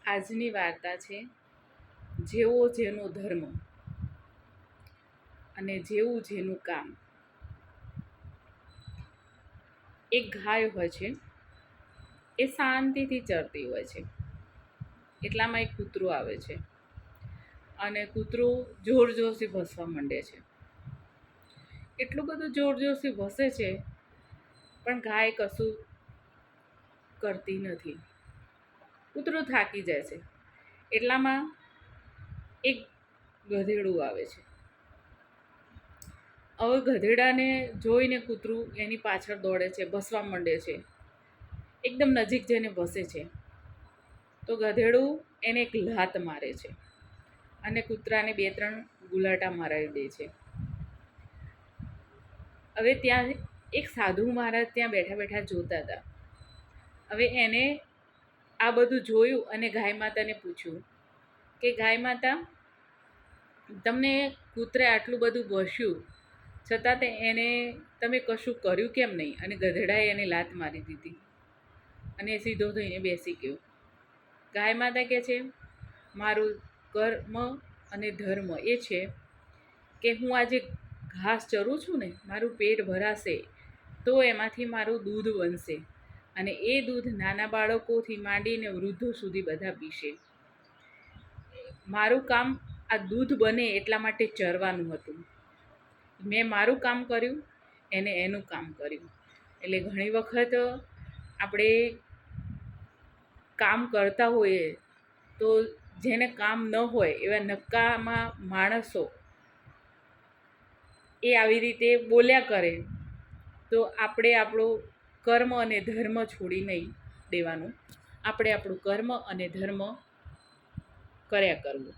આજની વાર્તા છે જેવો જેનો ધર્મ અને જેવું જેનું કામ. એક ગાય હોય છે, એ શાંતિથી ચરતી હોય છે. એટલામાં એક કૂતરું આવે છે અને કૂતરું જોર જોરથી ભસવા માંડે છે. એટલું બધું જોર જોરથી ભસે છે પણ ગાય કશું કરતી નથી. કૂતરું થાકી જાય છે. એટલામાં એક ગધેડું આવે છે. હવે ગધેડાને જોઈને કૂતરું એની પાછળ દોડે છે, ભસવા માંડે છે, એકદમ નજીક જઈને ભસે છે. તો ગધેડું એને એક લાત મારે છે અને કૂતરાને 2-3 ગુલાટા મારાવી દે છે. હવે ત્યાં એક સાધુ મહારાજ ત્યાં બેઠા બેઠા જોતા હતા. હવે એને આ બધું જોયું અને ગાય માતાને પૂછ્યું કે ગાય માતા, તમને કૂતરે આટલું બધું ભસ્યું છતાં એને તમે કશું કર્યું કેમ નહીં? અને ગધેડાએ એને લાત મારી દીધી અને સીધો થઈને બેસી ગયો. ગાય માતા કહે છે, મારું કર્મ અને ધર્મ એ છે કે હું આજે ઘાસ ચરું છું ને, મારું પેટ ભરાશે તો એમાંથી મારું દૂધ બનશે અને એ દૂધ નાના બાળકોથી માંડીને વૃદ્ધો સુધી બધા પીશે. મારું કામ આ દૂધ બને એટલા માટે ચરવાનું હતું. મેં મારું કામ કર્યું, એને એનું કામ કર્યું. એટલે ઘણી વખત આપણે કામ કરતા હોઈએ તો જેને કામ ન હોય એવા નકામા માણસો એ આવી રીતે બોલ્યા કરે તો આપણે આપણું કર્મ અને ધર્મ છોડી નહીં દેવાનું. આપણે આપણું કર્મ અને ધર્મ કર્યા કરવું.